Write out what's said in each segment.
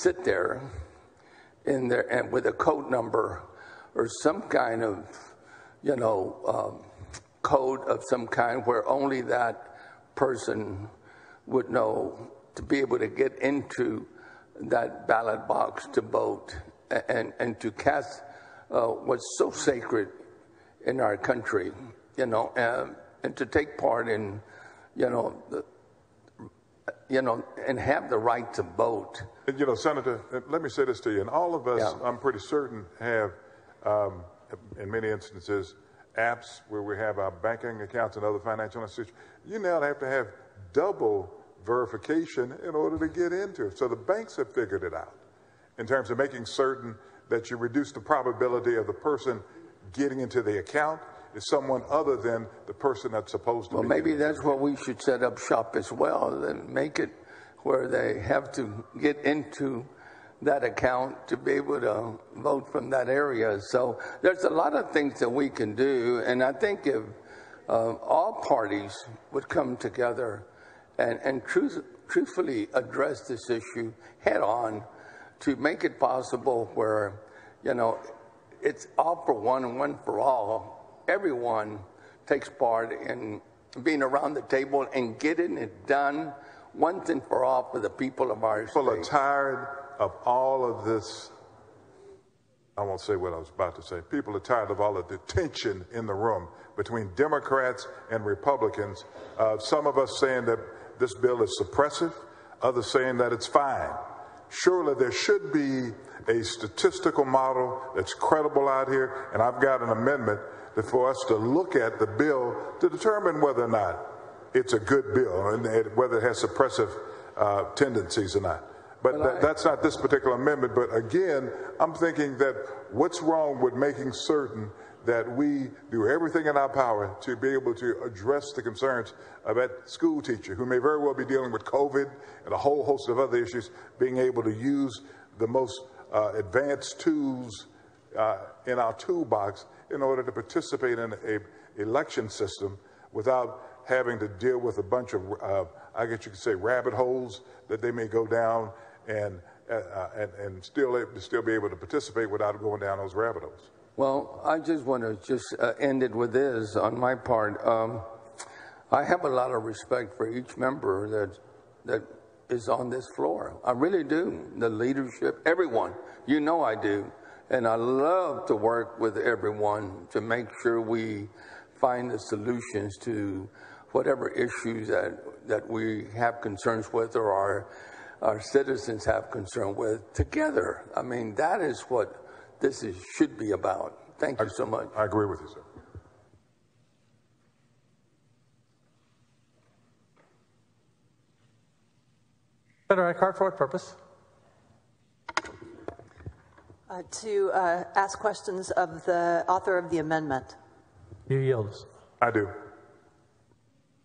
sit there in there and with a code number or some kind of, code of some kind where only that person would know to be able to get into that ballot box to vote and to cast what's so sacred in our country, and to take part in, and have the right to vote. And, Senator, let me say this to you. And all of us, I'm pretty certain, have, in many instances, apps where we have our banking accounts and other financial institutions. You now have to have double verification in order to get into it. So the banks have figured it out in terms of making certain that you reduce the probability of the person getting into the account is someone other than the person that's supposed to be. Well, maybe that's what we should set up shop as well, and make it where they have to get into that account to be able to vote from that area. So there's a lot of things that we can do, and I think if all parties would come together and truthfully address this issue head on to make it possible where, it's all for one and one for all. Everyone takes part in being around the table and getting it done once and for all for the people of our state. People are tired of all of this. I won't say what I was about to say. People are tired of all of the tension in the room between Democrats and Republicans. Some of us saying that this bill is suppressive, others saying that it's fine. Surely there should be a statistical model that's credible out here, and I've got an amendment for us to look at the bill to determine whether or not it's a good bill and whether it has suppressive tendencies or not. But that's not this particular amendment. But again, I'm thinking that what's wrong with making certain that we do everything in our power to be able to address the concerns of that school teacher who may very well be dealing with COVID and a whole host of other issues, being able to use the most advanced tools in our toolbox in order to participate in an election system without having to deal with a bunch of, I guess you could say, rabbit holes that they may go down and still be able to participate without going down those rabbit holes. Well, I just want to end it with this on my part. I have a lot of respect for each member that is on this floor. I really do. The leadership, everyone. I do. And I love to work with everyone to make sure we find the solutions to whatever issues that we have concerns with or our citizens have concern with together. I mean, that is what this should be about. Thank you so much. I agree with you, sir. Senator Eckhart, for what purpose? To ask questions of the author of the amendment. You yield. I do.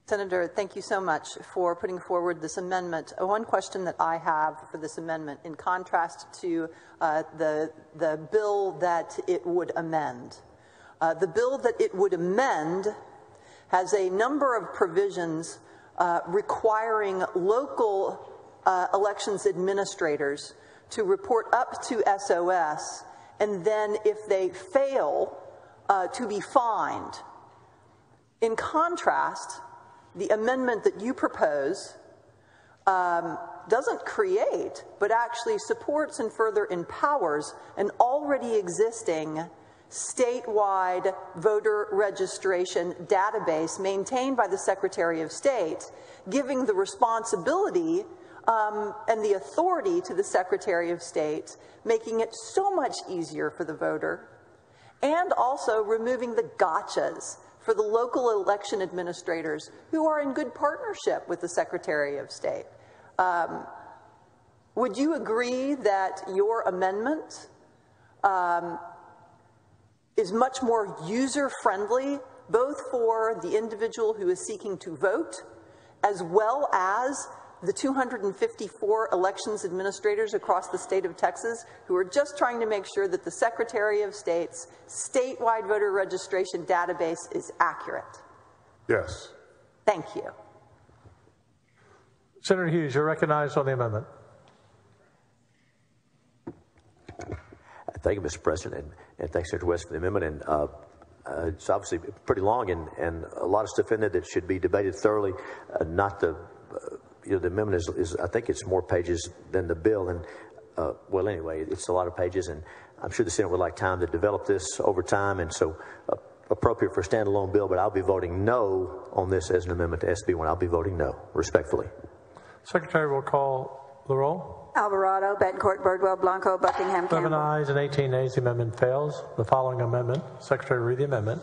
Senator, thank you so much for putting forward this amendment. One question that I have for this amendment, in contrast to the bill that it would amend. The bill that it would amend has a number of provisions requiring local elections administrators to report up to SOS, and then if they fail, to be fined. In contrast, the amendment that you propose doesn't create, but actually supports and further empowers an already existing statewide voter registration database maintained by the Secretary of State, giving the responsibility and the authority to the Secretary of State, making it so much easier for the voter, and also removing the gotchas for the local election administrators who are in good partnership with the Secretary of State. Would you agree that your amendment is much more user-friendly, both for the individual who is seeking to vote, as well as the 254 elections administrators across the state of Texas who are just trying to make sure that the Secretary of State's statewide voter registration database is accurate? Yes. Thank you. Senator Hughes, you're recognized on the amendment. Thank you, Mr. President, and thanks, Senator West, for the amendment. And it's obviously pretty long and a lot of stuff in there that should be debated thoroughly. The amendment is I think it's more pages than the bill. And well, anyway, it's a lot of pages, and I'm sure the Senate would like time to develop this over time, and so appropriate for a standalone bill. But I'll be voting no on this as an amendment to SB1. I'll be voting no, respectfully. Secretary will call the roll. Alvarado, Betancourt, Birdwell, Blanco, Buckingham, 11 Campbell. ayes and 18 nays. The amendment fails. The following amendment. Secretary, read the amendment.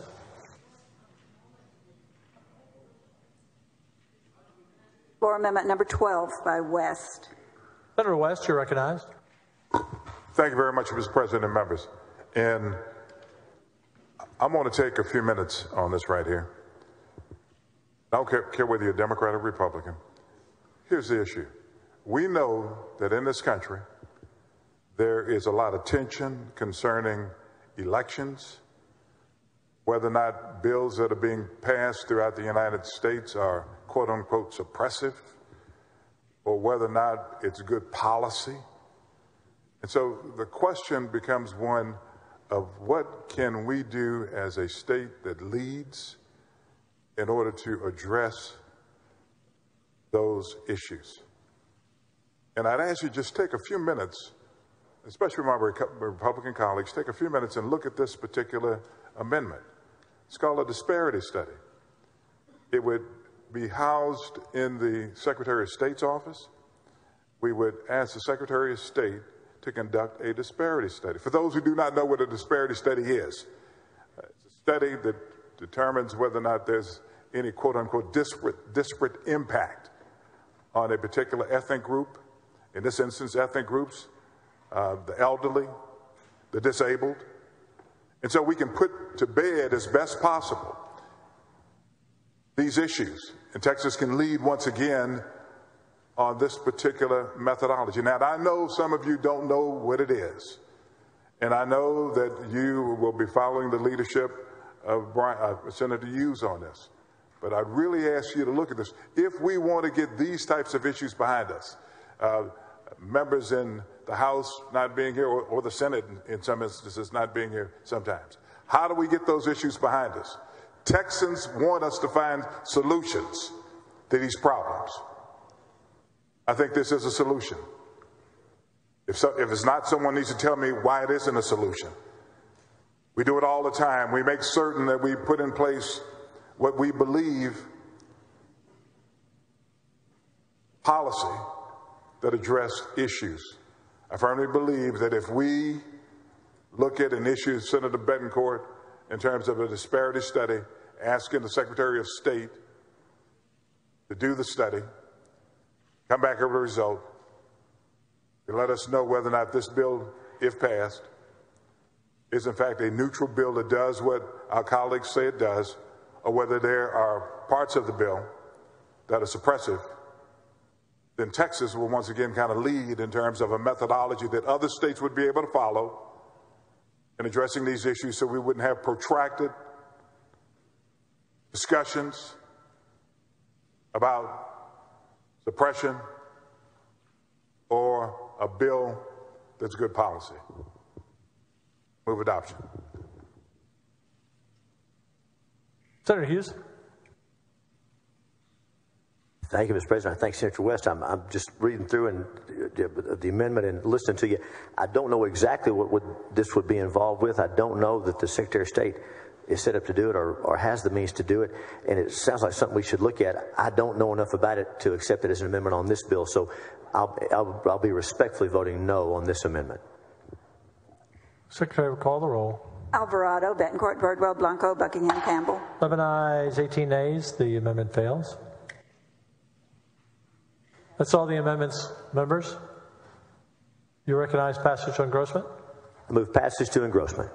Floor amendment number 12 by West. Senator West, you're recognized. Thank you very much, Mr. President and members. And I'm going to take a few minutes on this right here. I don't care whether you're a Democrat or Republican. Here's the issue. We know that in this country, there is a lot of tension concerning elections, whether or not bills that are being passed throughout the United States are quote unquote suppressive, or whether or not it's good policy. And so the question becomes one of what can we do as a state that leads in order to address those issues. And I'd ask you just take a few minutes, especially my Republican colleagues, take a few minutes and look at this particular amendment. It's called a disparity study. It would be housed in the Secretary of State's office. We would ask the Secretary of State to conduct a disparity study. For those who do not know what a disparity study is, it's a study that determines whether or not there's any quote unquote disparate impact on a particular ethnic group. In this instance, ethnic groups, the elderly, the disabled. And so we can put to bed as best possible these issues. And Texas can lead once again on this particular methodology. Now, I know some of you don't know what it is. And I know that you will be following the leadership of Senator Hughes on this. But I really ask you to look at this. If we want to get these types of issues behind us, members in the House not being here, or the Senate in some instances not being here sometimes. How do we get those issues behind us? Texans want us to find solutions to these problems. I think this is a solution. If it's not, someone needs to tell me why it isn't a solution. We do it all the time. We make certain that we put in place what we believe policy that address issues. I firmly believe that if we look at an issue, Senator Betancourt, in terms of a disparity study, asking the Secretary of State to do the study, come back with a result, and let us know whether or not this bill, if passed, is in fact a neutral bill that does what our colleagues say it does, or whether there are parts of the bill that are suppressive, then Texas will once again kind of lead in terms of a methodology that other states would be able to follow in addressing these issues, so we wouldn't have protracted discussions about suppression or a bill that's good policy. Move adoption. Senator Hughes. Thank you, Mr. President. I thank Senator West. I'm just reading through and the amendment and listening to you. I don't know exactly what this would be involved with. I don't know that the Secretary of State is set up to do it or has the means to do it. And it sounds like something we should look at. I don't know enough about it to accept it as an amendment on this bill. So I'll be respectfully voting no on this amendment. Secretary will call the roll. Alvarado, Betancourt, Birdwell, Blanco, Buckingham, Campbell. 11 ayes, 18 nays. The amendment fails. That's all the amendments, members. You recognize passage to engrossment? I move passage to engrossment.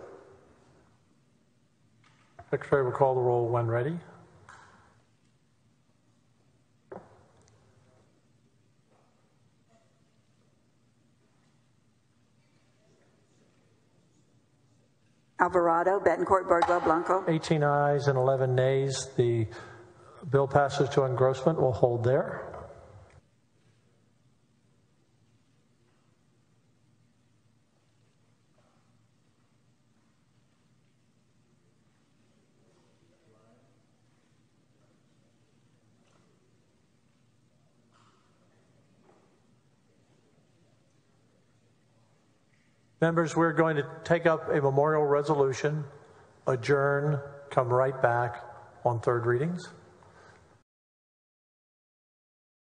Secretary will call the roll when ready. Alvarado, Betancourt, Birdwell, Blanco. 18 ayes and 11 nays. The bill passage to engrossment will hold there. Members, we're going to take up a memorial resolution, adjourn, come right back on third readings.